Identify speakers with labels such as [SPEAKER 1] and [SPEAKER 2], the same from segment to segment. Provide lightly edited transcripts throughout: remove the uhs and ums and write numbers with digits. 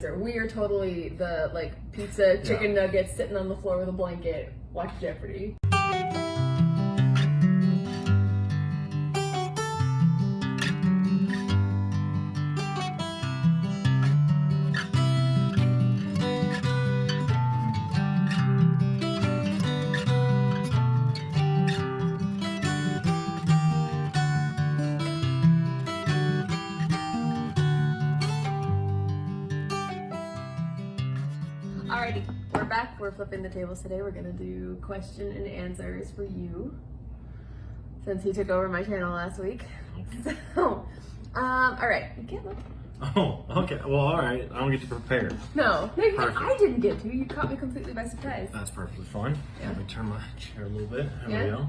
[SPEAKER 1] We are totally the like pizza, chicken nuggets sitting on the floor with a blanket, watch Jeopardy. Alrighty, we're back. We're flipping the tables today. We're gonna do question and answers for you, since he took over my channel last week. So, alright. You can't look.
[SPEAKER 2] Oh, okay. Well, alright. I don't get to prepare.
[SPEAKER 1] No, I didn't get to. You caught me completely by surprise.
[SPEAKER 2] That's perfectly fine.
[SPEAKER 1] Yeah.
[SPEAKER 2] Let me turn my chair a little bit. There we go.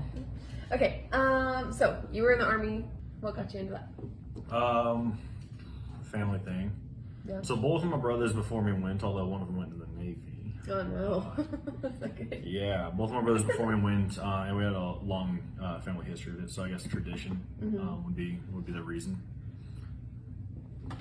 [SPEAKER 1] Okay, so you were in the Army. What got you into that?
[SPEAKER 2] Family thing.
[SPEAKER 1] Yeah.
[SPEAKER 2] So both of my brothers before me went, although one of them went to the Navy.
[SPEAKER 1] Oh no. Okay.
[SPEAKER 2] Yeah, both of my brothers before me went, and we had a long family history of it. So I guess tradition would be the reason.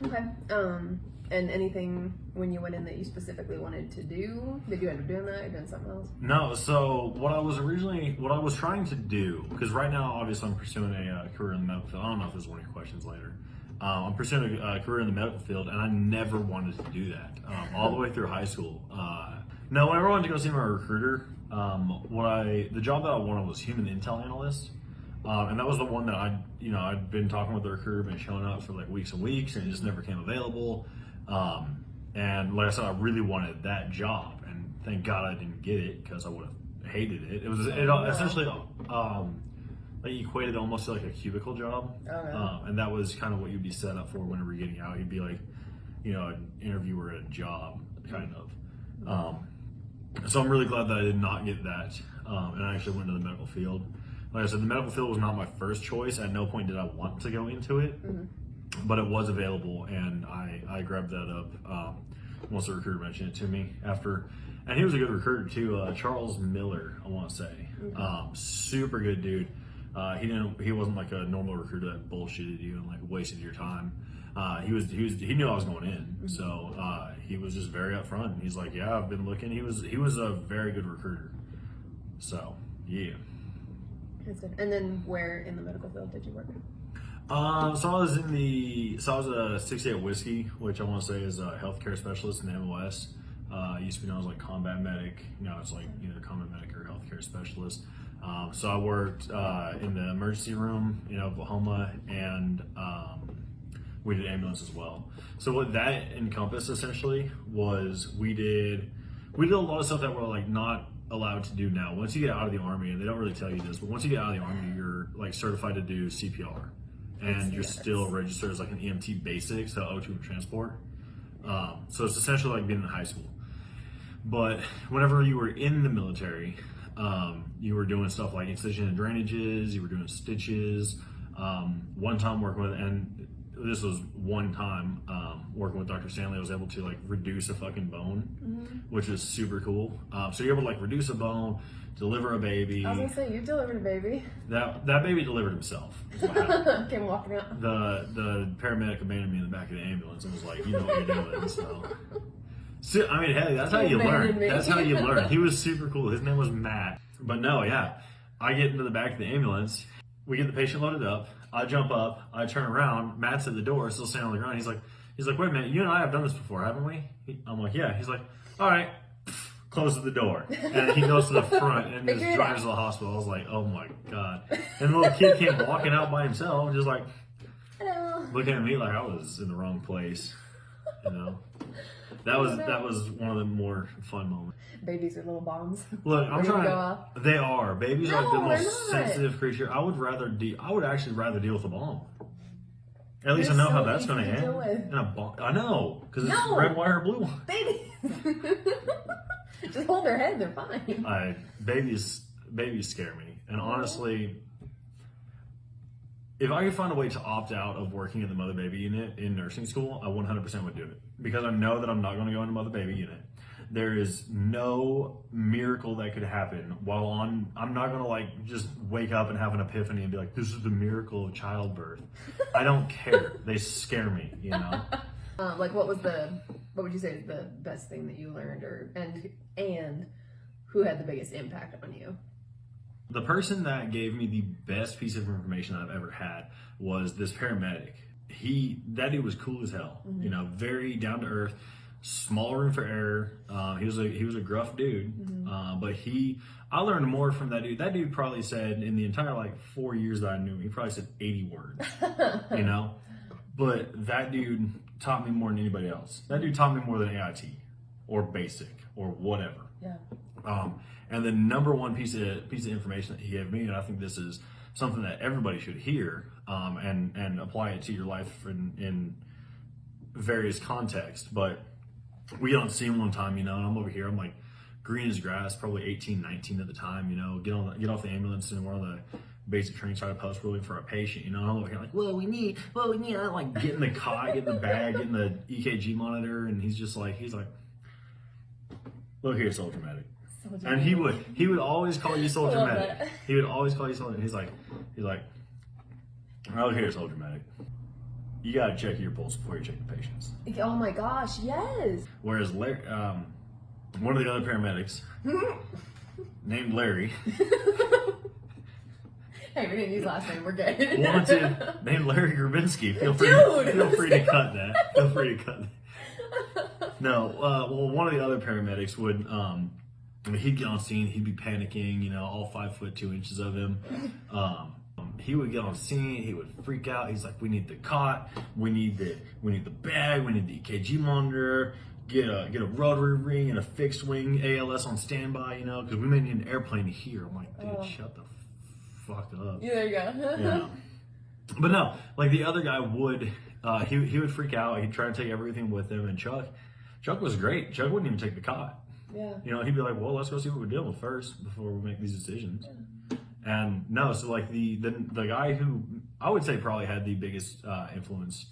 [SPEAKER 1] Okay. And anything when you went in that you specifically wanted to do? Did you end up doing that or doing something else?
[SPEAKER 2] No. So what I was trying to do, because right now obviously I'm pursuing a career in the medical field. I don't know if there's one of your questions later. I'm pursuing a career in the medical field, and I never wanted to do that all the way through high school. No, whenever I wanted to go see my recruiter, the job that I wanted was human intel analyst, and that was the one that I'd been talking with the recruiter, been showing up for like weeks and weeks, and it just never came available. And like I said, I really wanted that job, and thank God I didn't get it because I would have hated it. It essentially like equated almost to like a cubicle job. And that was kind of what you'd be set up for whenever you're getting out. You'd be like, an interviewer at a job, kind of. So I'm really glad that I did not get that, and I actually went into the medical field. Like I said, the medical field was not my first choice. At no point did I want to go into it, but it was available, and I grabbed that up once the recruiter mentioned it to me after. And he was a good recruiter too, Charles Miller, I want to say. Super good dude. He wasn't like a normal recruiter that bullshitted you and like wasted your time. He knew I was going in, so he was just very upfront. He's like, yeah, I've been looking. He was a very good recruiter. So yeah.
[SPEAKER 1] That's good. And then where in the medical field did you work?
[SPEAKER 2] So I was a 68 whiskey, which I want to say is a healthcare specialist in the MOS. Used to be known as like combat medic. Now it's like either combat medic or healthcare specialist. So I worked in the emergency room in Oklahoma, and we did ambulance as well. So what that encompassed essentially was we did a lot of stuff that we're like not allowed to do now. Once you get out of the Army, and they don't really tell you this, but once you get out of the Army, you're like certified to do CPR, and you're still registered as like an EMT basic, so O2 transport. So it's essentially like being in high school. But whenever you were in the military, you were doing stuff like incision and drainages, you were doing stitches. One time working with Dr. Stanley, I was able to like reduce a fucking bone, which is super cool. So you're able to like reduce a bone, deliver a baby.
[SPEAKER 1] I was gonna say, you delivered a baby.
[SPEAKER 2] That baby delivered himself.
[SPEAKER 1] Came walking out.
[SPEAKER 2] The paramedic abandoned me in the back of the ambulance and was like, you know what you're doing, So I mean, hey, that's how you learn. That's how you learn. He was super cool. His name was Matt. But no, yeah. I get into the back of the ambulance. We get the patient loaded up. I jump up. I turn around. Matt's at the door, still standing on the ground. He's like, wait a minute. You and I have done this before, haven't we? I'm like, yeah. He's like, all right. Closes the door. And he goes to the front and just drives to the hospital. I was like, oh my God. And the little kid came walking out by himself, just like, hello, looking at me like I was in the wrong place. That was one of the more fun moments.
[SPEAKER 1] Babies are little bombs.
[SPEAKER 2] Look, I'm trying. They are. Babies are like the most
[SPEAKER 1] they're not.
[SPEAKER 2] sensitive creature. I would actually rather deal with a bomb. At least I know how that's going to end. In a bomb. I know, because it's red wire or blue wire.
[SPEAKER 1] Babies. Just hold their head. They're fine.
[SPEAKER 2] Babies scare me, and honestly, if I could find a way to opt out of working in the mother baby unit in nursing school, I 100% would do it, because I know that I'm not going to go into mother baby unit. There is no miracle that could happen while I'm not going to like just wake up and have an epiphany and be like, this is the miracle of childbirth. I don't care. They scare me,
[SPEAKER 1] Like, what would you say is the best thing that you learned, and who had the biggest impact on you?
[SPEAKER 2] The person that gave me the best piece of information I've ever had was this paramedic. That dude was cool as hell.
[SPEAKER 1] Mm-hmm.
[SPEAKER 2] You know, very down to earth, small room for error. He was a gruff dude,
[SPEAKER 1] Mm-hmm.
[SPEAKER 2] but I learned more from that dude. That dude probably said in the entire like 4 years that I knew him, he probably said 80 words. You know, but that dude taught me more than anybody else. That dude taught me more than AIT or basic or whatever.
[SPEAKER 1] Yeah.
[SPEAKER 2] And the number one piece of information that he gave me, and I think this is something that everybody should hear, and apply it to your life in various contexts. But we don't see him one time, you know, and I'm over here, I'm like green as grass, probably 18, 19 at the time, you know, get off the ambulance and we're on the basic training side of post ruling for a patient, you know, and I'm over here like, what we need, I like getting the cot, getting the bag, getting the EKG monitor, and he's like, look here, Soldier Medic. And he would always call you Soldier Medic.
[SPEAKER 1] That.
[SPEAKER 2] He would always call you Soldier. And he's like, oh, here, Soldier Medic. You gotta check your pulse before you check the patients.
[SPEAKER 1] Oh my gosh, yes.
[SPEAKER 2] Whereas Larry, one of the other paramedics named Larry,
[SPEAKER 1] hey, we didn't use last name. We're good.
[SPEAKER 2] named Larry Grabinski. Feel free to cut that. Feel free to cut that. No, well, one of the other paramedics would. He'd get on scene, he'd be panicking, you know, all 5'2" of him. He would get on scene, he would freak out. He's like, we need the cot, we need the bag, we need the EKG monitor, get a rotary ring and a fixed wing ALS on standby, you know, because we may need an airplane here. I'm like, dude, shut the fuck up.
[SPEAKER 1] Yeah, there you go.
[SPEAKER 2] Yeah. But no, like the other guy would, he would freak out. He'd try to take everything with him. And Chuck was great. Chuck wouldn't even take the cot.
[SPEAKER 1] Yeah.
[SPEAKER 2] You know, he'd be like, well, let's go see what we're dealing with first before we make these decisions. Yeah. And no, so like the guy who I would say probably had the biggest influence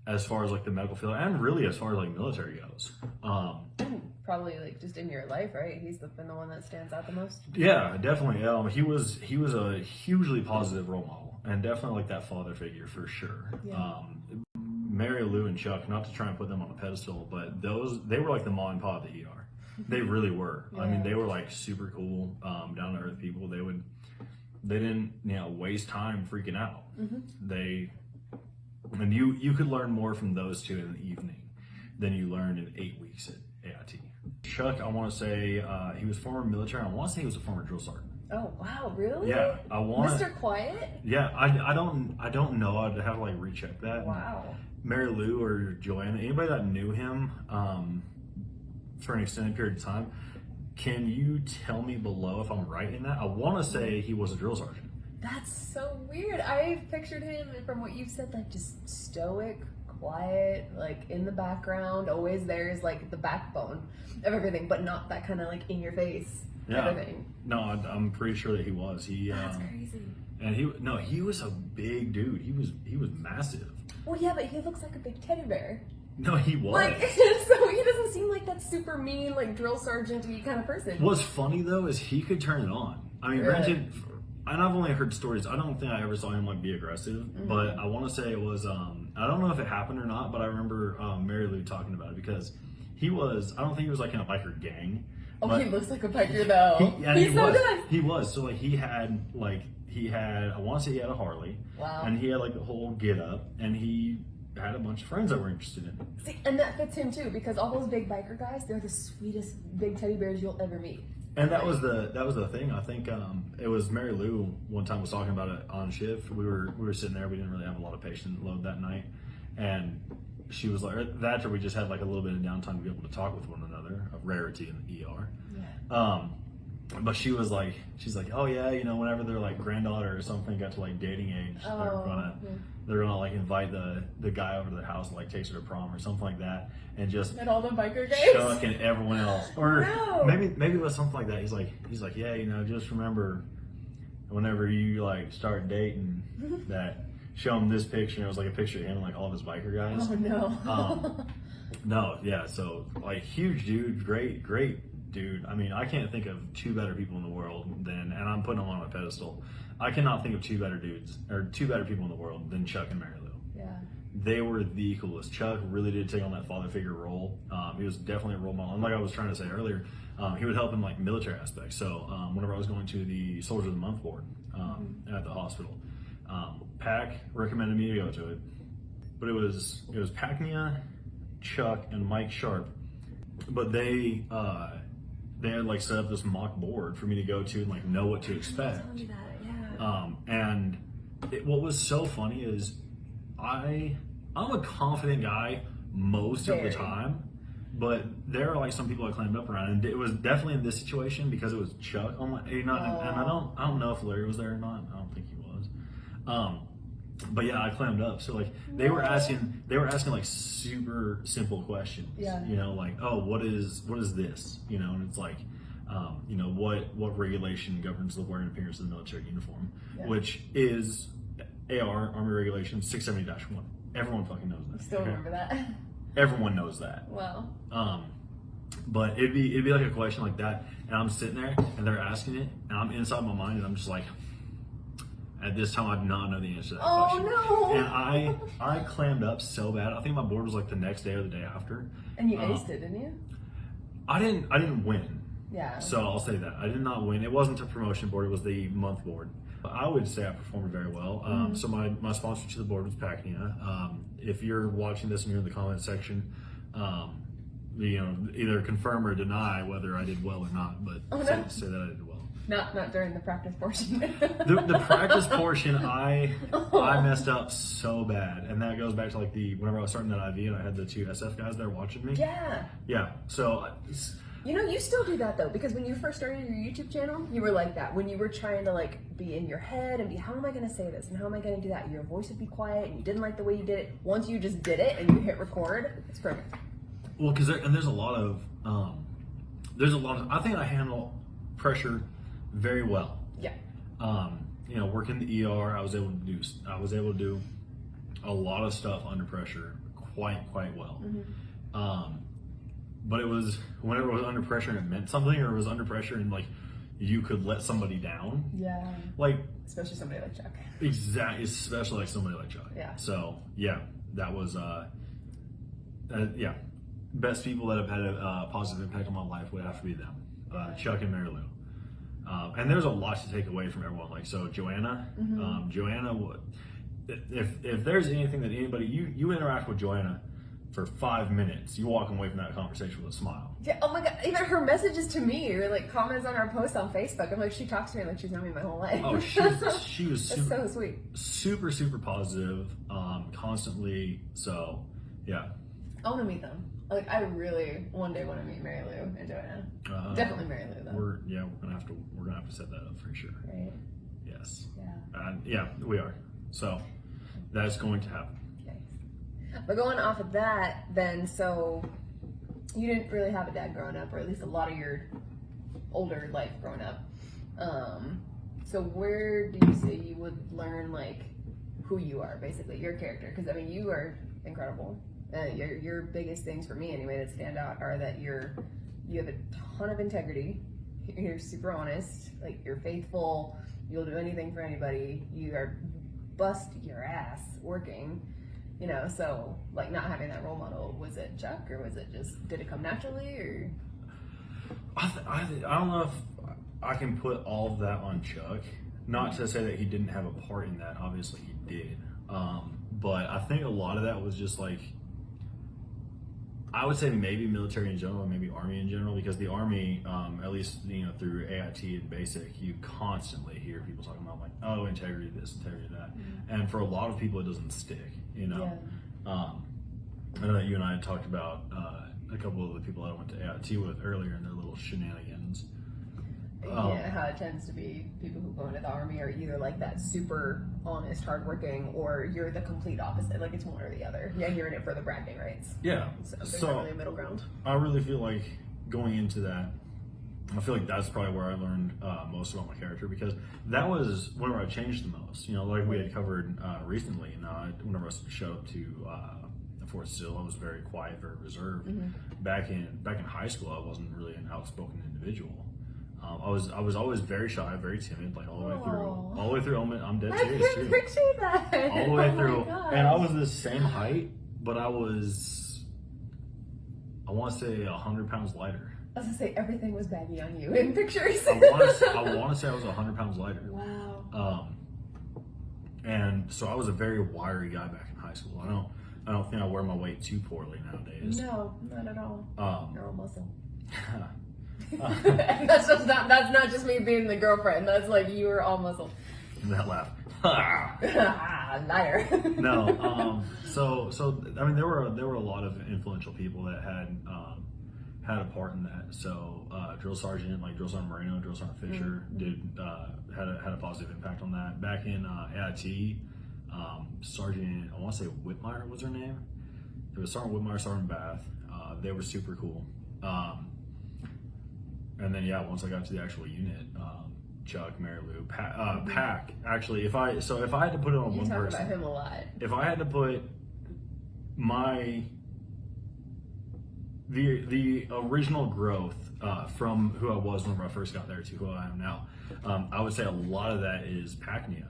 [SPEAKER 2] as far as like the medical field and really as far as like military goes.
[SPEAKER 1] Probably like just in your life, right? He's been the one that stands out the most.
[SPEAKER 2] Yeah, definitely. He was a hugely positive role model and definitely like that father figure for sure. Yeah. Mary Lou and Chuck, not to try and put them on a pedestal, but they were like the mom and pop of the ER. They really were. Yeah. I mean, they were like super cool, down to earth people. They didn't, you know, waste time freaking out. Mm-hmm. And you could learn more from those two in the evening than you learned in 8 weeks at AIT. Chuck, I want to say he was former military. I want to say he was a former drill sergeant.
[SPEAKER 1] Oh wow, really?
[SPEAKER 2] Yeah,
[SPEAKER 1] Mr. Quiet.
[SPEAKER 2] Yeah, I don't know. I'd have to like recheck that.
[SPEAKER 1] Wow.
[SPEAKER 2] Mary Lou or Joanna, anybody that knew him for an extended period of time, can you tell me below if I'm right in that? I want to say he was a drill sergeant.
[SPEAKER 1] That's so weird. I pictured him, from what you've said, like just stoic, quiet, like in the background, always there is like the backbone of everything, but not that kind of like in your face kind of thing.
[SPEAKER 2] No, I'm pretty sure that he was.
[SPEAKER 1] That's crazy.
[SPEAKER 2] And he was a big dude. He was massive.
[SPEAKER 1] Well, yeah, but he looks like a big teddy bear.
[SPEAKER 2] No, he was.
[SPEAKER 1] Like, so he doesn't seem like that super mean, like drill sergeant-y kind of person.
[SPEAKER 2] What's funny though is he could turn it on. I mean,
[SPEAKER 1] really?
[SPEAKER 2] granted, and I've only heard stories. I don't think I ever saw him like be aggressive, mm-hmm. but I want to say it was. I don't know if it happened or not, but I remember Mary Lou talking about it because he was. I don't think he was like in a biker gang.
[SPEAKER 1] Oh, he looks like a biker though.
[SPEAKER 2] He's so good. He was. So like he had. I want to say he had a Harley.
[SPEAKER 1] Wow.
[SPEAKER 2] And he had like the whole get up, and he had a bunch of friends that were interested in it.
[SPEAKER 1] See, and that fits him too, because all those big biker guys, they're the sweetest big teddy bears you'll ever meet.
[SPEAKER 2] And that was the thing. I think it was Mary Lou one time was talking about it on shift. We were sitting there. We didn't really have a lot of patient load that night, and she was like, after we just had like a little bit of downtime to be able to talk with one another, a rarity in the ER. Yeah. But she's like, oh yeah, you know, whenever their like granddaughter or something got to like dating age, they're gonna like invite the guy over to their house and like takes her to prom or something like that, and just
[SPEAKER 1] and all the biker guys,
[SPEAKER 2] Chuck and everyone else, or maybe it was something like that. He's like, yeah, you know, just remember whenever you like start dating that, show him this picture. And it was like a picture of him and like all of his biker guys.
[SPEAKER 1] Oh no.
[SPEAKER 2] No, yeah. So like huge dude, great dude. I mean, I can't think of two better people in the world and I'm putting them on a pedestal. I cannot think of two better dudes or two better people in the world than Chuck and Mary Lou.
[SPEAKER 1] Yeah.
[SPEAKER 2] they were the coolest. Chuck really did take on that father figure role. He was definitely a role model. And like I was trying to say earlier, he would help in like military aspects. So whenever I was going to the Soldier of the Month board at the hospital, Pac recommended me to go to it. But it was Pacnia, Chuck, and Mike Sharp. But they had like set up this mock board for me to go to and like know what to expect. And what was so funny is I'm a confident guy most of the time, but there are like some people I climbed up around, and it was definitely in this situation because it was Chuck. I'm like, and I don't know if Larry was there or not. I don't think he was. But yeah, I climbed up. So like they were asking like super simple questions.
[SPEAKER 1] Yeah.
[SPEAKER 2] You know, like, oh, what is this? You know, and it's like, you know, what regulation governs the wearing and appearance of the military uniform, which is AR Army Regulation 670-1. Everyone fucking knows that.
[SPEAKER 1] Still remember that?
[SPEAKER 2] Everyone knows that.
[SPEAKER 1] Wow.
[SPEAKER 2] But it'd be like a question like that, and I'm sitting there and they're asking it, and I'm inside my mind and I'm just like, at this time I do not know the answer to that question.
[SPEAKER 1] Oh no!
[SPEAKER 2] And I clammed up so bad. I think my board was like the next day or the day after.
[SPEAKER 1] And you aced it, didn't you?
[SPEAKER 2] I didn't win.
[SPEAKER 1] Yeah.
[SPEAKER 2] So I'll say that I did not win. It wasn't a promotion board; it was the month board. I would say I performed very well. So my sponsor to the board was Pacnia. If you're watching this and you're in the comment section, you know, either confirm or deny whether I did well or not. But say that I did well.
[SPEAKER 1] Not during the practice portion.
[SPEAKER 2] the practice portion, I messed up so bad, and that goes back to like whenever I was starting that IV and I had the 2 SF guys there watching me. Yeah. So.
[SPEAKER 1] You know, you still do that though, because when you first started your YouTube channel, you were like that. When you were trying to like be in your head and be, how am I going to say this and how am I going to do that? Your voice would be quiet and you didn't like the way you did it. Once you just did it and you hit record, it's perfect.
[SPEAKER 2] Well, because there's a lot of, I think I handle pressure very well.
[SPEAKER 1] Yeah.
[SPEAKER 2] You know, working the ER, I was able to do a lot of stuff under pressure quite well. But it was whenever it was under pressure and it meant something, or it was under pressure and like you could let somebody down.
[SPEAKER 1] Yeah.
[SPEAKER 2] Like
[SPEAKER 1] especially somebody like Chuck.
[SPEAKER 2] Exactly, especially like somebody like Chuck.
[SPEAKER 1] Yeah.
[SPEAKER 2] So yeah, that was best people that have had a positive impact on my life would have to be them, Chuck and Mary Lou. And there's a lot to take away from everyone. Like so, Joanna, Joanna would. If there's anything that anybody you interact with Joanna for 5 minutes, you walk away from that conversation with a smile.
[SPEAKER 1] Yeah. Oh my god! Even her messages to me, or like comments on our posts on Facebook. I'm like, she talks to me like she's known me my whole life.
[SPEAKER 2] Oh, she was super,
[SPEAKER 1] so sweet.
[SPEAKER 2] Super positive, constantly. So, yeah.
[SPEAKER 1] I want to meet them. Like, I really one day want to meet Mary Lou and Joanna. Definitely Mary Lou though.
[SPEAKER 2] We're gonna have to set that up for sure.
[SPEAKER 1] Right.
[SPEAKER 2] Yes.
[SPEAKER 1] Yeah.
[SPEAKER 2] Yeah, we are. So that's going to happen.
[SPEAKER 1] But going off of that, then, so you didn't really have a dad growing up, or at least a lot of your older life growing up. So where do you say you would learn like who you are, basically your character? Because I mean, you are incredible. Your biggest things for me, anyway, that stand out are that you have a ton of integrity. You're super honest. Like you're faithful. You'll do anything for anybody. You are bust your ass working. You know, so like not having that role model, was it Chuck or was it just, did it come naturally or?
[SPEAKER 2] I don't know if I can put all of that on Chuck. Not to say that he didn't have a part in that, obviously he did. But I think a lot of that was just like, I would say maybe military in general, maybe Army in general, because the Army, at least, you know, through AIT and basic, you constantly hear people talking about like, oh, integrity this, integrity that. And for a lot of people, it doesn't stick, you know? Yeah. I know that you and I had talked about a couple of the people I went to AIT with earlier and their little shenanigans.
[SPEAKER 1] Yeah, how it tends to be people who go into the Army are either like that super honest, hardworking, or you're the complete opposite. Like it's one or the other. Yeah, you're in it for the bragging rights.
[SPEAKER 2] Yeah.
[SPEAKER 1] So there's not really a middle ground.
[SPEAKER 2] I really feel like going into that, I feel like that's probably where I learned most about my character, because that was whenever I changed the most. You know, like we had covered recently, and whenever I showed up to Fort Sill, I was very quiet, very reserved. Back in high school, I wasn't really an outspoken individual. I was always very shy, very timid, like all the way through.
[SPEAKER 1] Aw.
[SPEAKER 2] All the way through. I'm dead
[SPEAKER 1] I
[SPEAKER 2] serious
[SPEAKER 1] can
[SPEAKER 2] too.
[SPEAKER 1] picture that.
[SPEAKER 2] All the way
[SPEAKER 1] Oh my
[SPEAKER 2] through,
[SPEAKER 1] gosh.
[SPEAKER 2] and I was the same height, but I was, I want to say 100 pounds lighter.
[SPEAKER 1] I was gonna say everything was baggy on you in pictures.
[SPEAKER 2] I want to say I was 100 pounds lighter.
[SPEAKER 1] Wow.
[SPEAKER 2] And so I was a very wiry guy back in high school. I don't think I wear my weight too poorly nowadays.
[SPEAKER 1] No, not at all. You're all muscle.
[SPEAKER 2] That
[SPEAKER 1] That's not just me being the girlfriend. That's like you were all muscle.
[SPEAKER 2] laugh.
[SPEAKER 1] Liar.
[SPEAKER 2] No. So I mean, there were a lot of influential people that had a part in that. So Drill Sergeant Moreno, Drill Sergeant Fisher had a positive impact on that. Back in AIT, Sergeant, I want to say Whitmire was her name. It was Sergeant Whitmire, Sergeant Bath. They were super cool. And then once I got to the actual unit, Chuck, Mary Lou, Pack. Actually, if I had to put it on one person,
[SPEAKER 1] You talk about him a lot.
[SPEAKER 2] if I had to put the original growth from who I was whenever I first got there to who I am now, I would say a lot of that is Pacnia.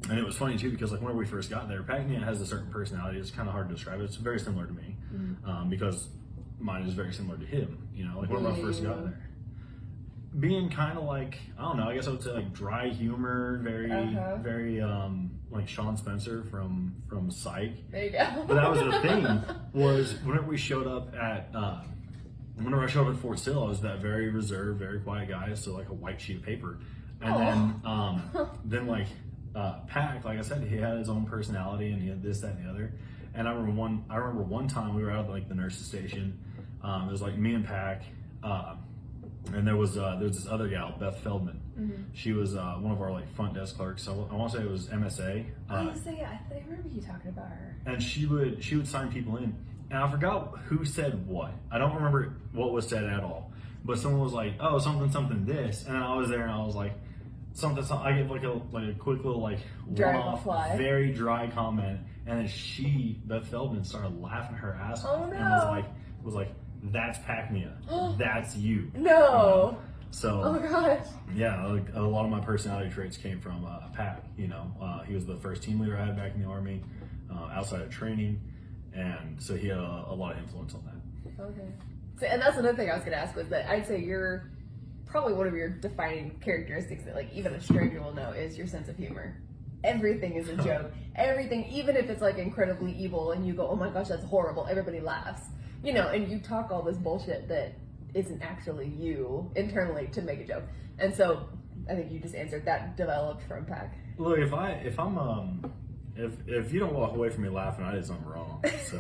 [SPEAKER 2] And it was funny too because like whenever we first got there, Pacnia has a certain personality. It's kind of hard to describe. It's very similar to me because mine is very similar to him. You know, like whenever I first got there, being kind of like, I don't know, I guess I would say like dry humor, very like Sean Spencer from Psych.
[SPEAKER 1] There you go.
[SPEAKER 2] But that was the thing was whenever I showed up at Fort Sill, I was that very reserved, very quiet guy, so like a white sheet of paper. And then like Pac, like I said, he had his own personality and he had this, that, and the other. And I remember one time we were out at like the nurse's station. It was like me and Pac, and there was this other gal, Beth Feldman. She was one of our like front desk clerks. So I want to say it was MSA.
[SPEAKER 1] I remember you talking about her.
[SPEAKER 2] And she would sign people in. And I forgot who said what. I don't remember what was said at all. But someone was like, "Oh, something this," and then I was there and I was like, something. I gave like a quick little like one-off, very dry comment, and then Beth Feldman, started laughing her ass off and was like, "That's Pacnia. That's you."
[SPEAKER 1] No.
[SPEAKER 2] So,
[SPEAKER 1] oh my gosh.
[SPEAKER 2] Yeah, like, a lot of my personality traits came from Pac. You know, he was the first team leader I had back in the Army, outside of training, and so he had a lot of influence on that.
[SPEAKER 1] Okay. So, and that's another thing I was going to ask was that I'd say you're probably one of your defining characteristics that like even a stranger will know is your sense of humor. Everything is a joke. Everything, even if it's like incredibly evil and you go, "Oh my gosh, that's horrible," everybody laughs. You know, and you talk all this bullshit that isn't actually you internally to make a joke. And so I think you just answered that developed from Pac.
[SPEAKER 2] Look, if you don't walk away from me laughing, I did something wrong. So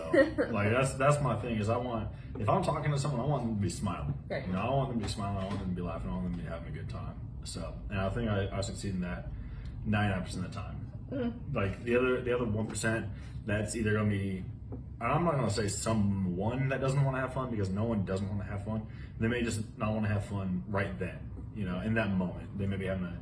[SPEAKER 2] like that's my thing is if I'm talking to someone, I want them to be smiling.
[SPEAKER 1] Right.
[SPEAKER 2] You know, I want them to be smiling, I want them to be laughing, I want them to be having a good time. So, and I think I succeed in that 99% of the time. Like the other 1%, that's either gonna be, I'm not gonna say someone that doesn't want to have fun because no one doesn't want to have fun. They may just not want to have fun right then. You know, in that moment, they may be having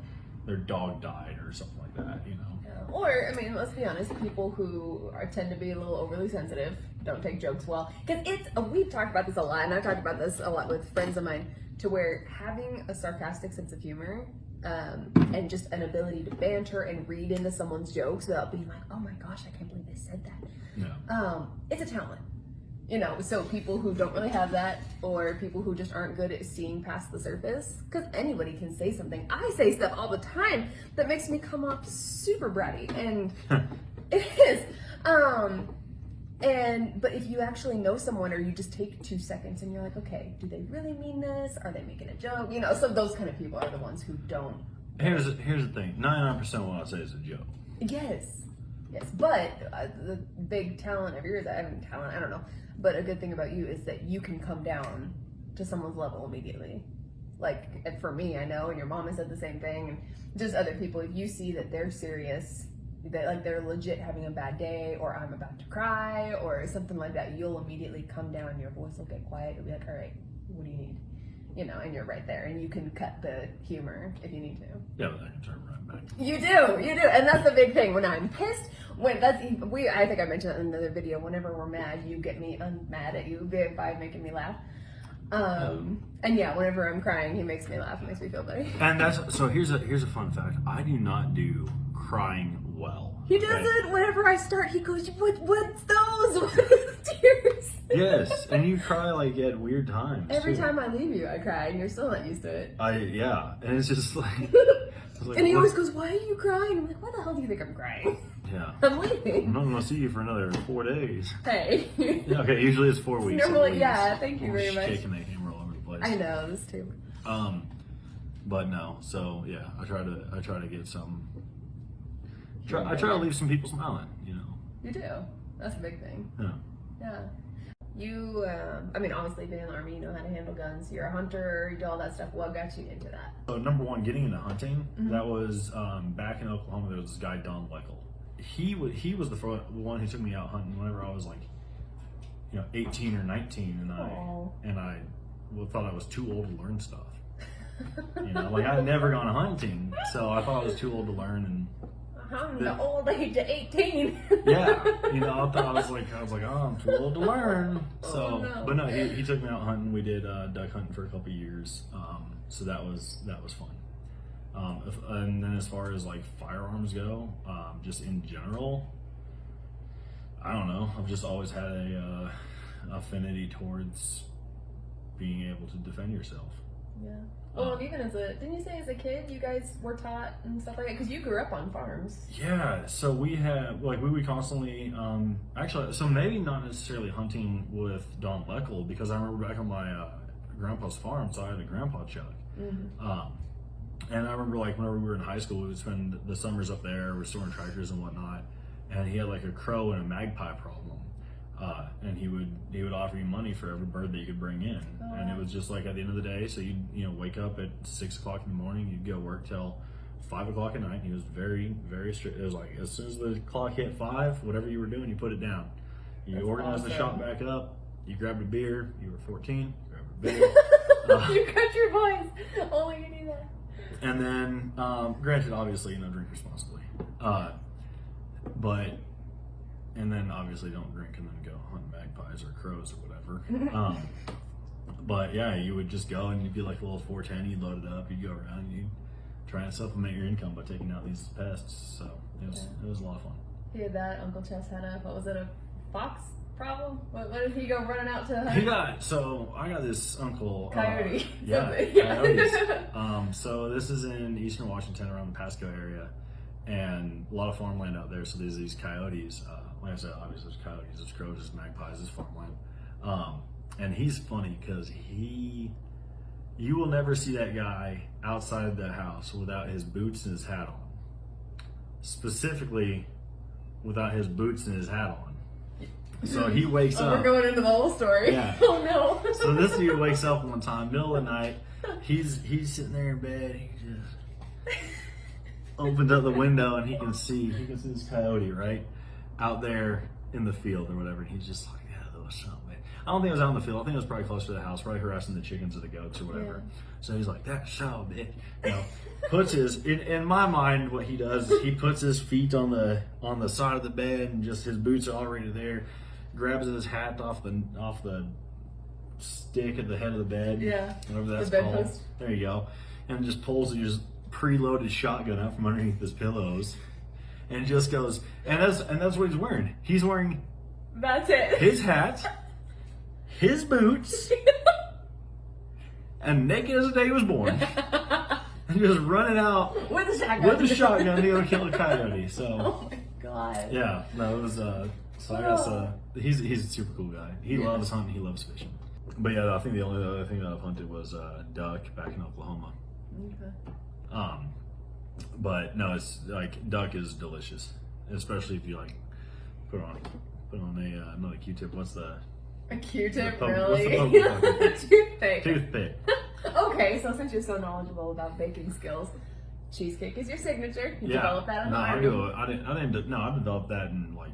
[SPEAKER 2] their dog died or something like that. You know.
[SPEAKER 1] Or, I mean, let's be honest, people who tend to be a little overly sensitive don't take jokes well. Because we've talked about this a lot, and I've talked about this a lot with friends of mine, to where having a sarcastic sense of humor and just an ability to banter and read into someone's jokes without being like, "Oh my gosh, I can't believe they said that."
[SPEAKER 2] Yeah.
[SPEAKER 1] It's a talent. You know, so people who don't really have that, or people who just aren't good at seeing past the surface, because anybody can say something. I say stuff all the time that makes me come off super bratty, and it is. But if you actually know someone, or you just take 2 seconds and you're like, okay, do they really mean this? Are they making a joke? You know, so those kind of people are the ones who don't.
[SPEAKER 2] Here's the thing: 99% of what I say is a joke.
[SPEAKER 1] Yes, but the big talent of yours, I don't know. But a good thing about you is that you can come down to someone's level immediately. Like, for me, I know, and your mom has said the same thing, and just other people, if you see that they're serious, that like they're legit having a bad day, or I'm about to cry, or something like that, you'll immediately come down, your voice will get quiet, you'll be like, all right, what do you need? You know, and you're right there, and you can cut the humor if you need to.
[SPEAKER 2] Yeah, but I can turn right back.
[SPEAKER 1] You do, and that's the big thing. When I'm pissed, I think I mentioned that in another video. Whenever we're mad, you get me mad at you by making me laugh. And yeah, whenever I'm crying, he makes me laugh. It makes me feel better.
[SPEAKER 2] And that's so. Here's a fun fact. I do not do crying well.
[SPEAKER 1] He does it whenever I start. He goes, "What's those? What are the tears?"
[SPEAKER 2] Yes, and you cry like at weird times.
[SPEAKER 1] Every
[SPEAKER 2] too.
[SPEAKER 1] time I leave you, I cry, and you're still not used to it.
[SPEAKER 2] Yeah, and it's just like.
[SPEAKER 1] And he always goes, "Why are you crying?" I'm like, "Why the hell do you think I'm crying?"
[SPEAKER 2] Yeah.
[SPEAKER 1] I'm leaving.
[SPEAKER 2] I'm not gonna see you for another 4 days.
[SPEAKER 1] Hey.
[SPEAKER 2] Yeah, okay, usually it's 4 weeks.
[SPEAKER 1] Normally, yeah. Thank you
[SPEAKER 2] I'm
[SPEAKER 1] very much.
[SPEAKER 2] Shaking that camera all over the place.
[SPEAKER 1] I know this too.
[SPEAKER 2] But no. So yeah, I try to get some. I try to leave some people smiling. You know.
[SPEAKER 1] You do. That's a big thing.
[SPEAKER 2] Yeah.
[SPEAKER 1] Yeah. You, I mean, obviously being in the Army, you know how to handle guns. You're a hunter, you do all that stuff. What got you into that?
[SPEAKER 2] So number one, getting into hunting. That was back in Oklahoma. There was this guy Don Leckel. He was the one who took me out hunting whenever I was like, 18 or 19, and I thought I was too old to learn stuff. Like I'd never gone hunting, so I thought I was too old to learn. And
[SPEAKER 1] I'm the old age of 18.
[SPEAKER 2] yeah, I thought I was like, oh, I'm too old to learn. So,
[SPEAKER 1] no.
[SPEAKER 2] But no, he took me out hunting. We did duck hunting for a couple of years. So that was fun. And then as far as like firearms go, just in general, I don't know. I've just always had a affinity towards being able to defend yourself.
[SPEAKER 1] Yeah. Well, even didn't you say as a kid you guys were taught and stuff like that? Because you grew up on farms.
[SPEAKER 2] Yeah, so we had, we would constantly, actually, so maybe not necessarily hunting with Don Leckel, because I remember back on my grandpa's farm, so I had a grandpa chuck. And I remember whenever we were in high school, we would spend the summers up there restoring tractors and whatnot, and he had like a crow and a magpie problem. And he would offer you money for every bird that you could bring in, and it was just like at the end of the day. So you'd wake up at 6 o'clock in the morning, you'd go work till 5 o'clock at night. He was very, very strict. It was like as soon as the clock hit 5, whatever you were doing, you put it down. You organized the shop back up. You grabbed a beer. You were 14. Grabbed a beer.
[SPEAKER 1] You cut your voice. Only you need that.
[SPEAKER 2] And then, granted, obviously, drink responsibly. And then obviously don't drink and then go hunt magpies or crows or whatever. But yeah, you would just go and you'd be like a little 410, you'd load it up, you'd go around and you'd try and supplement your income by taking out these pests. So it was a lot of fun.
[SPEAKER 1] He had that. Uncle Chess had a fox problem? What did he go running out to?
[SPEAKER 2] So I got this uncle.
[SPEAKER 1] Coyote.
[SPEAKER 2] Coyotes. So this is in eastern Washington around the Pasco area, and a lot of farmland out there. So there's these coyotes. Like I said, obviously there's coyotes, there's crows, there's magpies, there's farmland. And he's funny because you will never see that guy outside the house without his boots and his hat on. Specifically, without his boots and his hat on. So he wakes up.
[SPEAKER 1] We're going into the whole story.
[SPEAKER 2] Yeah.
[SPEAKER 1] Oh no.
[SPEAKER 2] So this dude wakes up one time, middle of the night. He's sitting there in bed. He just opened up the window and he can see this coyote right out there in the field or whatever. And he's just like, yeah, that was something. I don't think it was out in the field. I think it was probably close to the house, probably harassing the chickens or the goats or whatever. Yeah. So he's like, that son of a bitch. Puts his in my mind, what he does is he puts his feet on the side of the bed and just his boots are already there. Grabs his hat off the stick at the head of the bed.
[SPEAKER 1] Yeah.
[SPEAKER 2] Whatever that's
[SPEAKER 1] the bed
[SPEAKER 2] called.
[SPEAKER 1] post.
[SPEAKER 2] There you go. And just pulls his preloaded shotgun out from underneath his pillows. And just goes, and that's what he's wearing. He's wearing
[SPEAKER 1] that's it.
[SPEAKER 2] His hat, his boots, and naked as the day he was born. And just running out
[SPEAKER 1] with a shotgun
[SPEAKER 2] to go kill a coyote. So
[SPEAKER 1] oh my god.
[SPEAKER 2] Yeah, no, it was so I guess he's a super cool guy. He loves hunting, he loves fishing. But yeah, I think the only other thing that I've hunted was duck back in Oklahoma. Okay. But no, it's like duck is delicious, especially if you like put on another Q-tip. What's the
[SPEAKER 1] a Q-tip?
[SPEAKER 2] Really?
[SPEAKER 1] What's the toothpick.
[SPEAKER 2] Toothpick.
[SPEAKER 1] Okay, so since you're so knowledgeable about baking skills, cheesecake is your signature. You developed that in the army.
[SPEAKER 2] I developed that in like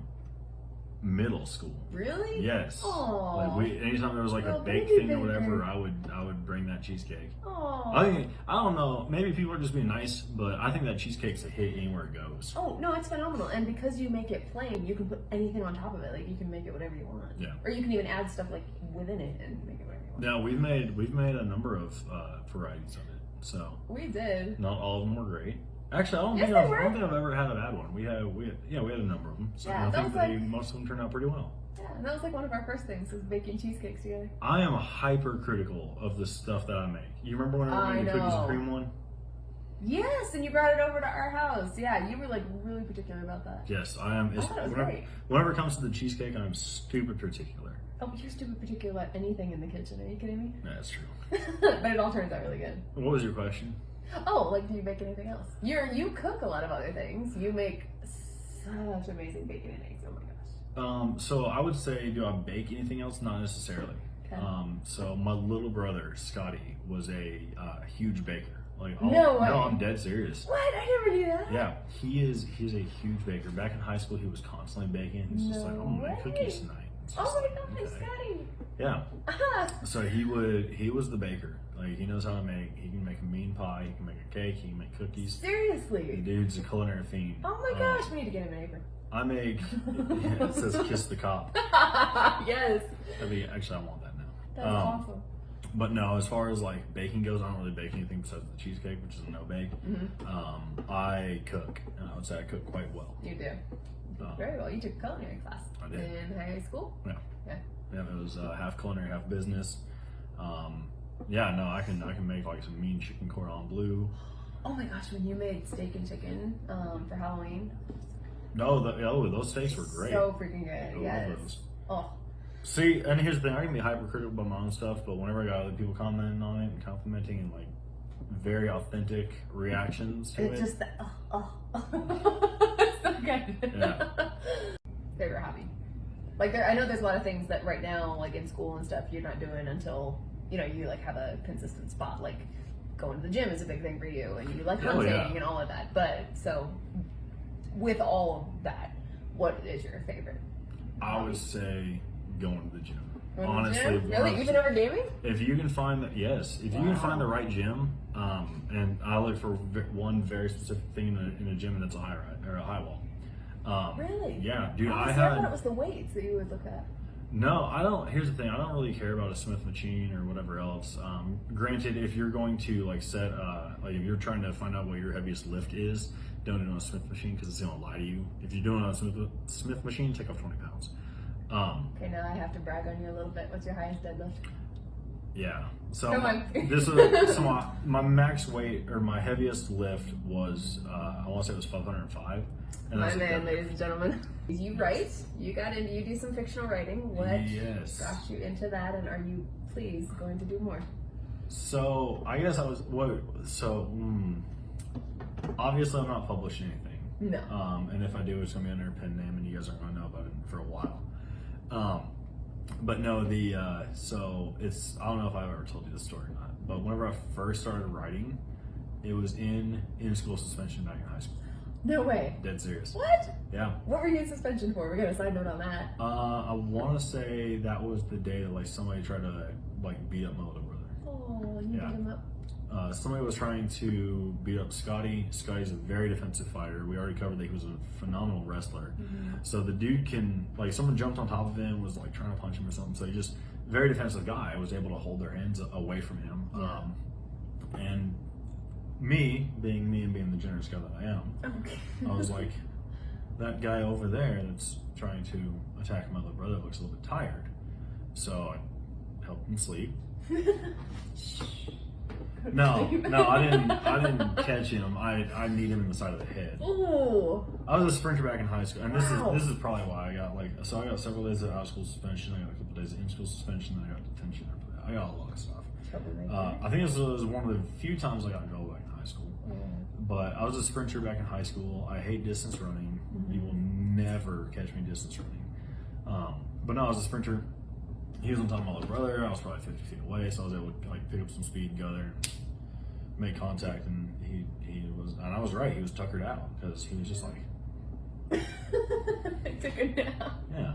[SPEAKER 2] middle school.
[SPEAKER 1] Really?
[SPEAKER 2] Yes.
[SPEAKER 1] Aww.
[SPEAKER 2] Like anytime there was like a bake
[SPEAKER 1] baby
[SPEAKER 2] thing or whatever,
[SPEAKER 1] baker.
[SPEAKER 2] I would bring that cheesecake.
[SPEAKER 1] Aww.
[SPEAKER 2] I don't know. Maybe people are just being nice, but I think that cheesecake's a hit anywhere it goes.
[SPEAKER 1] Oh no, it's phenomenal, and because you make it plain, you can put anything on top of it. Like you can make it whatever you want.
[SPEAKER 2] Yeah.
[SPEAKER 1] Or you can even add stuff like within it and make it whatever you want.
[SPEAKER 2] Now we've made a number of varieties of it. So
[SPEAKER 1] We did.
[SPEAKER 2] not all of them were great. Actually, I don't
[SPEAKER 1] Yes,
[SPEAKER 2] think
[SPEAKER 1] they
[SPEAKER 2] I
[SPEAKER 1] were.
[SPEAKER 2] don't think I've ever had a bad one. We had a number of them. So
[SPEAKER 1] Yeah,
[SPEAKER 2] I
[SPEAKER 1] that
[SPEAKER 2] think
[SPEAKER 1] was like-
[SPEAKER 2] most of them turned out pretty well.
[SPEAKER 1] Yeah, and that was like one of our first things was baking cheesecakes together.
[SPEAKER 2] I am hypercritical of the stuff that I make. You remember when I
[SPEAKER 1] I
[SPEAKER 2] made the cookies
[SPEAKER 1] know.
[SPEAKER 2] and cream one?
[SPEAKER 1] Yes, and you brought it over to our house. Yeah, you were like really particular about that.
[SPEAKER 2] Yes, I am.
[SPEAKER 1] I thought it was great.
[SPEAKER 2] Whenever it comes to the cheesecake, I'm stupid particular.
[SPEAKER 1] Oh, you're stupid particular about anything in the kitchen. Are you kidding me?
[SPEAKER 2] Yeah, that's true.
[SPEAKER 1] But it all turns out really good.
[SPEAKER 2] What was your question?
[SPEAKER 1] Oh, like do you make anything else? You cook a lot of other things. You make such amazing bacon and eggs. Oh my gosh.
[SPEAKER 2] So I would say, do I bake anything else? Not necessarily.
[SPEAKER 1] Okay.
[SPEAKER 2] So my little brother Scotty was a huge baker. Like,
[SPEAKER 1] No way.
[SPEAKER 2] No, I'm dead serious.
[SPEAKER 1] What? I never knew that.
[SPEAKER 2] Yeah, he's a huge baker. Back in high school, he was constantly baking. He's just
[SPEAKER 1] No
[SPEAKER 2] like, I'm gonna make
[SPEAKER 1] way.
[SPEAKER 2] cookies tonight. It's just
[SPEAKER 1] Oh my
[SPEAKER 2] like,
[SPEAKER 1] gosh,
[SPEAKER 2] okay.
[SPEAKER 1] Scotty.
[SPEAKER 2] Yeah.
[SPEAKER 1] Ah.
[SPEAKER 2] So he was the baker. Like he knows how to make. He can make a mean pie. He can make a cake. He can make cookies. The
[SPEAKER 1] Seriously.
[SPEAKER 2] dude's a culinary fiend.
[SPEAKER 1] Oh my gosh, we need to get him an apron.
[SPEAKER 2] I make. It says "kiss the cop."
[SPEAKER 1] Yes.
[SPEAKER 2] Actually, I want that now.
[SPEAKER 1] That's awesome.
[SPEAKER 2] But no, as far as like baking goes, I don't really bake anything besides the cheesecake, which is a no bake. I cook, and I would say I cook quite well.
[SPEAKER 1] You do. Very well. You took a culinary class.
[SPEAKER 2] I did.
[SPEAKER 1] In high school?
[SPEAKER 2] Yeah.
[SPEAKER 1] Yeah.
[SPEAKER 2] Yeah, it was half culinary, half business. Yeah, no, I can make like some mean chicken cordon bleu.
[SPEAKER 1] Oh my gosh, when you made steak and chicken for Halloween.
[SPEAKER 2] No, those steaks were great.
[SPEAKER 1] So freaking
[SPEAKER 2] I
[SPEAKER 1] good.
[SPEAKER 2] love
[SPEAKER 1] Yes.
[SPEAKER 2] those.
[SPEAKER 1] Oh.
[SPEAKER 2] See, and here's the thing: I can be hypercritical about my own stuff, but whenever I got other people commenting on it and complimenting and like very authentic reactions to
[SPEAKER 1] It's
[SPEAKER 2] it,
[SPEAKER 1] just that. It's so good.
[SPEAKER 2] Yeah.
[SPEAKER 1] Favorite hobby? Like, I know there's a lot of things that right now, like in school and stuff, you're not doing until you like have a consistent spot. Like going to the gym is a big thing for you, and you like
[SPEAKER 2] Oh,
[SPEAKER 1] hunting
[SPEAKER 2] yeah.
[SPEAKER 1] and all of that. But so, with all of that, what is your favorite?
[SPEAKER 2] I would say going to the gym.
[SPEAKER 1] Going to the
[SPEAKER 2] Honestly,
[SPEAKER 1] gym? Really, even over gaming?
[SPEAKER 2] if you can find the you can find the right gym, and I look for one very specific thing in a gym, and it's a high ride or a high wall.
[SPEAKER 1] Really?
[SPEAKER 2] Yeah, dude.
[SPEAKER 1] Oh,
[SPEAKER 2] I
[SPEAKER 1] see, I thought
[SPEAKER 2] had
[SPEAKER 1] it was the weights that you would look at.
[SPEAKER 2] no. I don't. Here's the thing. I don't really care about a Smith machine or whatever else. Granted, if you're going to like set like if you're trying to find out what your heaviest lift is, don't do it on a Smith machine because it's gonna lie to you. If you're doing it on a Smith machine, take off 20 pounds.
[SPEAKER 1] Okay, now I have to brag on you a little bit. What's your highest deadlift?
[SPEAKER 2] Yeah. So
[SPEAKER 1] Come on.
[SPEAKER 2] this is my max weight or my heaviest lift was I want to say it was 505. And
[SPEAKER 1] My
[SPEAKER 2] that's a
[SPEAKER 1] man,
[SPEAKER 2] deadlift.
[SPEAKER 1] ladies and gentlemen. You write. You do some fictional writing. What
[SPEAKER 2] Yes.
[SPEAKER 1] got you into that, and are you please going to do more?
[SPEAKER 2] So I guess I was obviously I'm not publishing anything.
[SPEAKER 1] No.
[SPEAKER 2] And if I do, it's gonna be under a pen name, and you guys aren't gonna know about it for a while. But no, so it's I don't know if I've ever told you this story or not, but whenever I first started writing, it was in school suspension back in high school.
[SPEAKER 1] No way.
[SPEAKER 2] Dead serious.
[SPEAKER 1] What?
[SPEAKER 2] Yeah.
[SPEAKER 1] What were you in suspension for? We're gonna side note on that.
[SPEAKER 2] I want to say that was the day that like somebody tried to like beat up my little brother.
[SPEAKER 1] Oh, you
[SPEAKER 2] Yeah.
[SPEAKER 1] beat him up.
[SPEAKER 2] Somebody was trying to beat up Scotty. Scotty's a very defensive fighter. We already covered that he was a phenomenal wrestler. So the dude can, like, someone jumped on top of him, was like trying to punch him or something. So he just, very defensive guy, was able to hold their hands away from him.
[SPEAKER 1] Yeah.
[SPEAKER 2] And me, being me and being the generous guy that I am,
[SPEAKER 1] Okay.
[SPEAKER 2] I was like, that guy over there that's trying to attack my little brother looks a little bit tired. So I helped him sleep. No, I didn't catch him. I kneed him in the side of the head.
[SPEAKER 1] Ooh.
[SPEAKER 2] I was a sprinter back in high school, and
[SPEAKER 1] Wow.
[SPEAKER 2] this is probably why I got I got several days of out of school suspension. I got a couple days of in school suspension. Then I got detention after that. I got a lot of stuff. I think this was one of the few times I got in trouble back in high school. But I was a sprinter back in high school. I hate distance running. You will never catch me distance running. But no, I was a sprinter. He was on top of my little brother. I was probably 50 feet away, so I was able to like pick up some speed and go there and make contact. And he was, and I was right. He was tuckered out because he was just like,
[SPEAKER 1] I took a nap.
[SPEAKER 2] Yeah.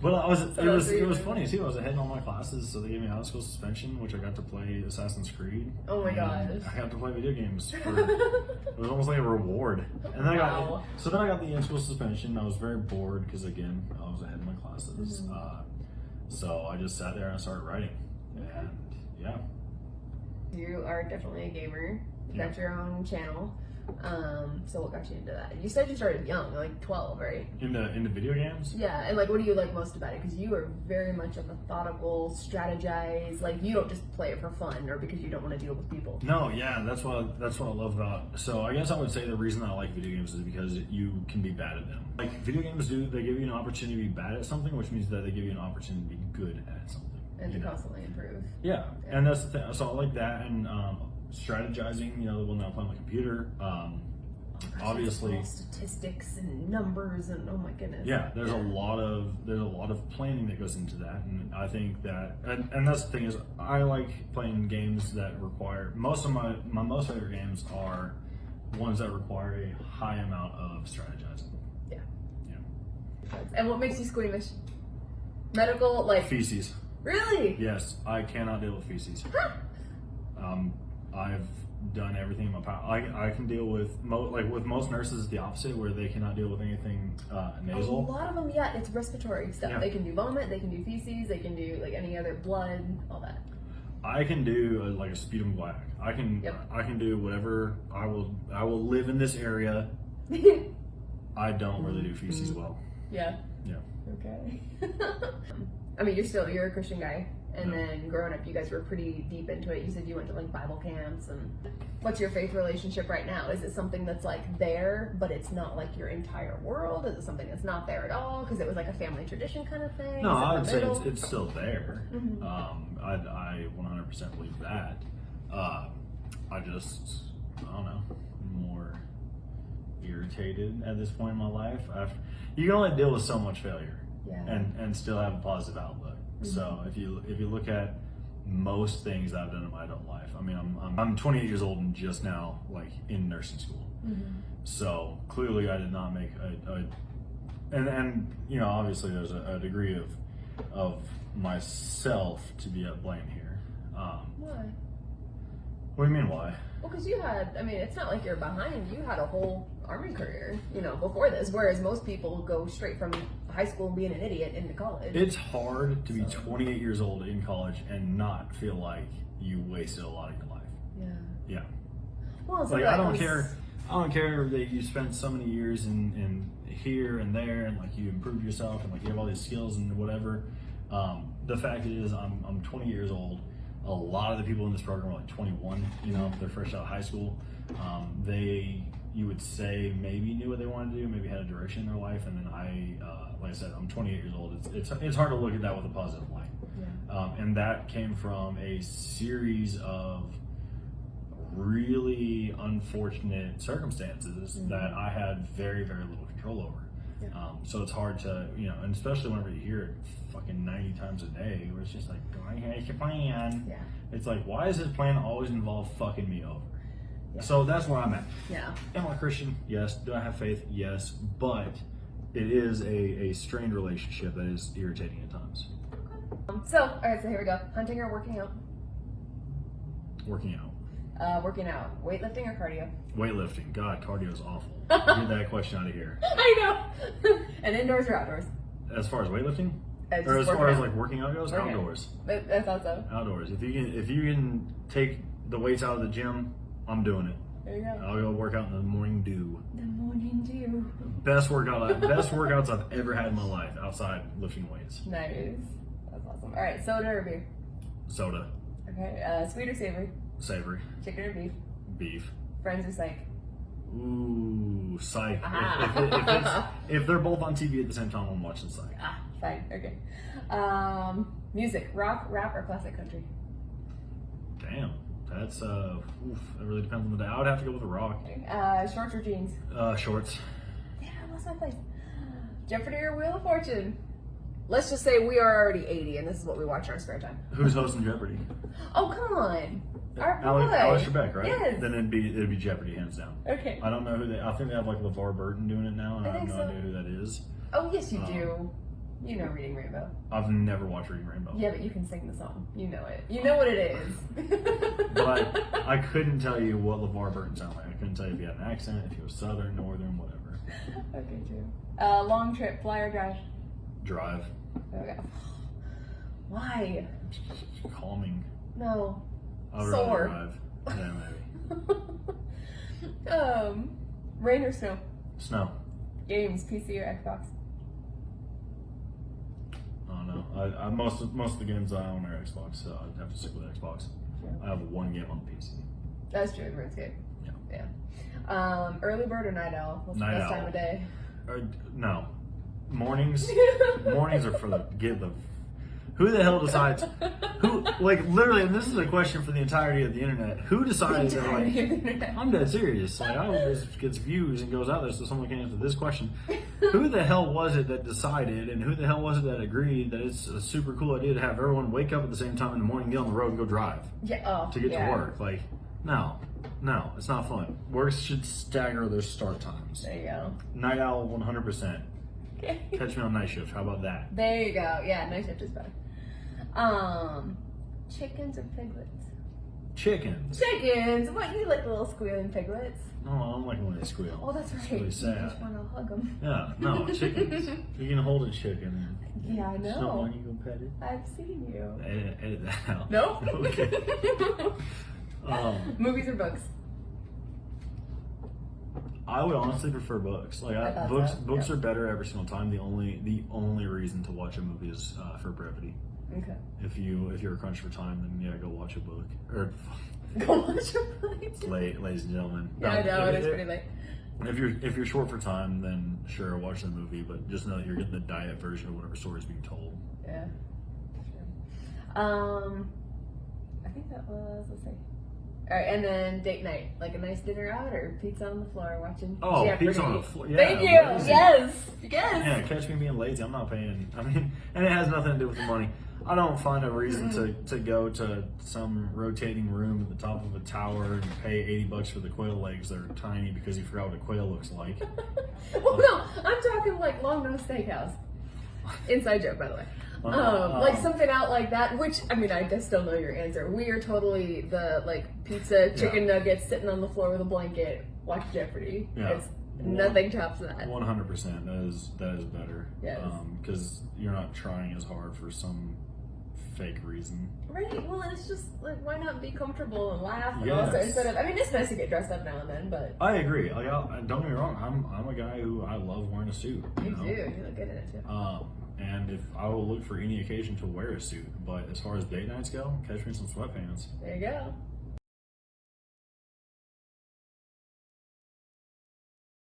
[SPEAKER 2] But it was funny too. I was ahead in all my classes, so they gave me out of school suspension, which I got to play Assassin's Creed.
[SPEAKER 1] Oh my gosh.
[SPEAKER 2] I got to play video games. It was almost like a reward. And then
[SPEAKER 1] Wow.
[SPEAKER 2] then I got the in-school suspension. I was very bored because again, I was ahead in my classes. So I just sat there and I started writing. And yeah.
[SPEAKER 1] You are definitely a gamer. You got
[SPEAKER 2] Yeah.
[SPEAKER 1] your own channel. So what got you into that? You said you started young, like 12, right?
[SPEAKER 2] Into video games?
[SPEAKER 1] Yeah, and like what do you like most about it? Because you are very much a methodical, strategize. Like you don't just play it for fun or because you don't want to deal with people.
[SPEAKER 2] No, yeah, that's what I love about. So I guess I would say the reason I like video games is because you can be bad at them. Like video games they give you an opportunity to be bad at something, which means that they give you an opportunity to be good at something.
[SPEAKER 1] And to constantly improve.
[SPEAKER 2] Yeah, and that's the thing. So I like that, and strategizing. When I play on the computer, obviously
[SPEAKER 1] statistics and numbers and oh my goodness.
[SPEAKER 2] Yeah, there's a lot of planning that goes into that, and I think that, and that's the thing is, I like playing games that require most of my most favorite games are ones that require a high amount of strategizing.
[SPEAKER 1] Yeah.
[SPEAKER 2] Yeah.
[SPEAKER 1] And what makes you squeamish? Medical, like
[SPEAKER 2] Feces.
[SPEAKER 1] Really?
[SPEAKER 2] Yes, I cannot deal with feces. I've done everything in my power. I can deal with most nurses, it's the opposite, where they cannot deal with anything nasal.
[SPEAKER 1] A lot of them, yeah, it's respiratory stuff.
[SPEAKER 2] Yeah.
[SPEAKER 1] They can do vomit, they can do feces, they can do like any other blood, all that.
[SPEAKER 2] I can do like a sputum guaiac. I can do whatever. I will live in this area. I don't really do feces well.
[SPEAKER 1] Yeah.
[SPEAKER 2] Yeah.
[SPEAKER 1] Okay. I mean, you're a Christian guy, and then growing up, you guys were pretty deep into it. You said you went to like Bible camps, and what's your faith relationship right now? Is it something that's like there, but it's not like your entire world? Is it something that's not there at all because it was like a family tradition kind of thing?
[SPEAKER 2] No, I would say
[SPEAKER 1] middle?
[SPEAKER 2] it's still there. I 100% believe that. I don't know, more irritated at this point in my life. You can only deal with so much failure.
[SPEAKER 1] Yeah.
[SPEAKER 2] And still have a positive outlook. So if you look at most things I've done in my adult life, I mean I'm 28 years old and just now like in nursing school. So clearly I did not make and obviously there's a degree of myself to be at blame here.
[SPEAKER 1] Why?
[SPEAKER 2] What do you mean why?
[SPEAKER 1] Well, because you had, I mean, it's not like you're behind. You had a whole Army career, before this, whereas most people go straight from high school and being an idiot into college.
[SPEAKER 2] It's hard to be 28 years old in college and not feel like you wasted a lot of your life.
[SPEAKER 1] Yeah.
[SPEAKER 2] Yeah.
[SPEAKER 1] Well, it's
[SPEAKER 2] Like I don't care that you spent so many years in here and there and like you improved yourself and like you have all these skills and whatever. The fact is I'm 20 years old. A lot of the people in this program are like 21, they're fresh out of high school. You would say maybe knew what they wanted to do, maybe had a direction in their life, and then like I said, I'm 28 years old. It's hard to look at that with a positive light. Yeah. And that came from a series of really unfortunate circumstances that I had very, very little control over. Yeah. So it's hard to, and especially whenever you hear it fucking 90 times a day, where it's just like, going, hey, it's your plan. Yeah. It's like, why does his plan always involve fucking me over? Yeah. So that's where I'm at. Yeah. Am I a Christian? Yes. Do I have faith? Yes. But it is a strained relationship that is irritating at times.
[SPEAKER 1] All right, so here we go. Hunting or working out?
[SPEAKER 2] Working out.
[SPEAKER 1] Working out. Weightlifting or cardio?
[SPEAKER 2] Weightlifting. God, cardio is awful. Get that question out of here.
[SPEAKER 1] I know. And indoors or outdoors?
[SPEAKER 2] As far as weightlifting? Or as far as like working out goes?
[SPEAKER 1] Okay.
[SPEAKER 2] Outdoors.
[SPEAKER 1] I thought so.
[SPEAKER 2] Outdoors. If you can take the weights out of the gym, I'm doing it.
[SPEAKER 1] There you go.
[SPEAKER 2] I'll go work out in the morning dew.
[SPEAKER 1] The morning dew.
[SPEAKER 2] Best workouts I've ever had in my life outside lifting weights.
[SPEAKER 1] Nice. That's awesome. All right, soda or beer?
[SPEAKER 2] Soda.
[SPEAKER 1] Okay. Sweet or savory?
[SPEAKER 2] Savory.
[SPEAKER 1] Chicken or beef?
[SPEAKER 2] Beef.
[SPEAKER 1] Friends or psych?
[SPEAKER 2] Ooh, psych. If they're both on TV at the same time, I'm watching psych.
[SPEAKER 1] Fine. Okay. Music, rock, rap, or classic country?
[SPEAKER 2] Damn. That's that really depends on the day. I would have to go with a rock.
[SPEAKER 1] Shorts or jeans?
[SPEAKER 2] Shorts.
[SPEAKER 1] Yeah, I lost my place. Jeopardy or Wheel of Fortune? let's just say we are already 80 and this is what we watch in our spare time.
[SPEAKER 2] Who's hosting Jeopardy?
[SPEAKER 1] Oh, come on. Our boy.
[SPEAKER 2] Alex Trebek, right?
[SPEAKER 1] Yes.
[SPEAKER 2] Then it'd be Jeopardy, hands down.
[SPEAKER 1] Okay.
[SPEAKER 2] I don't know who I think they have like LeVar Burton doing it now, and I have
[SPEAKER 1] think
[SPEAKER 2] no
[SPEAKER 1] so.
[SPEAKER 2] idea who that is.
[SPEAKER 1] Oh, yes, you do. You know Reading Rainbow.
[SPEAKER 2] I've never watched Reading Rainbow.
[SPEAKER 1] Yeah, but you can sing the song. You know it. You know what it is.
[SPEAKER 2] But I couldn't tell you what LeVar Burton sounded like. I couldn't tell you if he had an accent, if he was southern, northern, whatever.
[SPEAKER 1] Okay, true. Long trip, fly or drive?
[SPEAKER 2] Drive.
[SPEAKER 1] Okay. Why?
[SPEAKER 2] Calming.
[SPEAKER 1] No.
[SPEAKER 2] I'd
[SPEAKER 1] Sore.
[SPEAKER 2] rather drive. Yeah, maybe.
[SPEAKER 1] Rain or snow?
[SPEAKER 2] Snow.
[SPEAKER 1] Games, PC or Xbox?
[SPEAKER 2] I don't know. I most of the games I own are Xbox, so I'd have to stick with Xbox.
[SPEAKER 1] Yeah.
[SPEAKER 2] I have one game on PC.
[SPEAKER 1] That's true, RuneScape.
[SPEAKER 2] Yeah.
[SPEAKER 1] Yeah. Early bird or night owl? What's
[SPEAKER 2] Night
[SPEAKER 1] the best
[SPEAKER 2] owl.
[SPEAKER 1] time of day?
[SPEAKER 2] No. Mornings. Mornings are for the Who the hell decides? Who, like, literally, and this is a question for the entirety of the internet. Who decided that, like, I'm dead serious. Like, I hope this gets views and goes out there so someone can answer this question. Who the hell was it that decided, and who the hell was it that agreed that it's a super cool idea to have everyone wake up at the same time in the morning, get on the road, and go drive to get to work? Like, no, it's not fun. Works should stagger their start times.
[SPEAKER 1] There you go.
[SPEAKER 2] Night owl, 100%.
[SPEAKER 1] Okay.
[SPEAKER 2] Catch me on night shift. How about that?
[SPEAKER 1] There you go. Yeah, night shift is better. Chickens or piglets?
[SPEAKER 2] Chickens.
[SPEAKER 1] Chickens! What, you like little squealing piglets?
[SPEAKER 2] No, I don't like when they squeal.
[SPEAKER 1] Oh, that's right.
[SPEAKER 2] It's really
[SPEAKER 1] You
[SPEAKER 2] sad.
[SPEAKER 1] just want to hug them.
[SPEAKER 2] Yeah, no, chickens. You can hold a chicken.
[SPEAKER 1] Yeah, I know.
[SPEAKER 2] Someone you can pet it.
[SPEAKER 1] I've seen you.
[SPEAKER 2] Edit that out.
[SPEAKER 1] No?
[SPEAKER 2] Okay.
[SPEAKER 1] Movies or books?
[SPEAKER 2] I would honestly prefer books. Like
[SPEAKER 1] I thought
[SPEAKER 2] books,
[SPEAKER 1] so,
[SPEAKER 2] books
[SPEAKER 1] yeah.
[SPEAKER 2] are better every single time. The only reason to watch a movie is for brevity.
[SPEAKER 1] Okay.
[SPEAKER 2] If you're a crunch for time, then yeah, go watch a book. Or
[SPEAKER 1] Go watch your movie.
[SPEAKER 2] it's late, ladies and gentlemen.
[SPEAKER 1] Yeah, I know, it is pretty late.
[SPEAKER 2] If you're short for time, then sure, watch the movie. But just know that you're getting the diet version of whatever story is being told.
[SPEAKER 1] Yeah. Sure. I think that was, let's see. All right, and then date night, like a nice dinner out or pizza on the floor watching Jeopardy.
[SPEAKER 2] Pizza on the floor. Yeah,
[SPEAKER 1] Thank you.
[SPEAKER 2] lazy.
[SPEAKER 1] Yes.
[SPEAKER 2] Yeah, catch me being lazy. I'm not paying. I mean, and it has nothing to do with the money. I don't find a reason to go to some rotating room at the top of a tower and pay $80 for the quail legs that are tiny because you forgot what a quail looks like.
[SPEAKER 1] Well, no, I'm talking like Long Nose Steakhouse. Inside joke, by the way. Like something out like that, which, I mean, I just still know your answer. We are totally the, like, pizza, chicken nuggets, sitting on the floor with a blanket, watch Jeopardy.
[SPEAKER 2] Yeah.
[SPEAKER 1] It's nothing tops that.
[SPEAKER 2] 100%. That is better.
[SPEAKER 1] Yes.
[SPEAKER 2] Because you're not trying as hard for some fake reason.
[SPEAKER 1] Right, well, it's just, like, why not be comfortable and laugh? And
[SPEAKER 2] Yes.
[SPEAKER 1] also, instead of, I mean, it's nice to get dressed up now and then, but.
[SPEAKER 2] I agree. Like, don't get me wrong. I'm a guy who I love wearing a suit.
[SPEAKER 1] You
[SPEAKER 2] know?
[SPEAKER 1] do, you look good in it too.
[SPEAKER 2] And if I will look for any occasion to wear a suit, but as far as date nights go, catch me in some sweatpants.
[SPEAKER 1] There you go.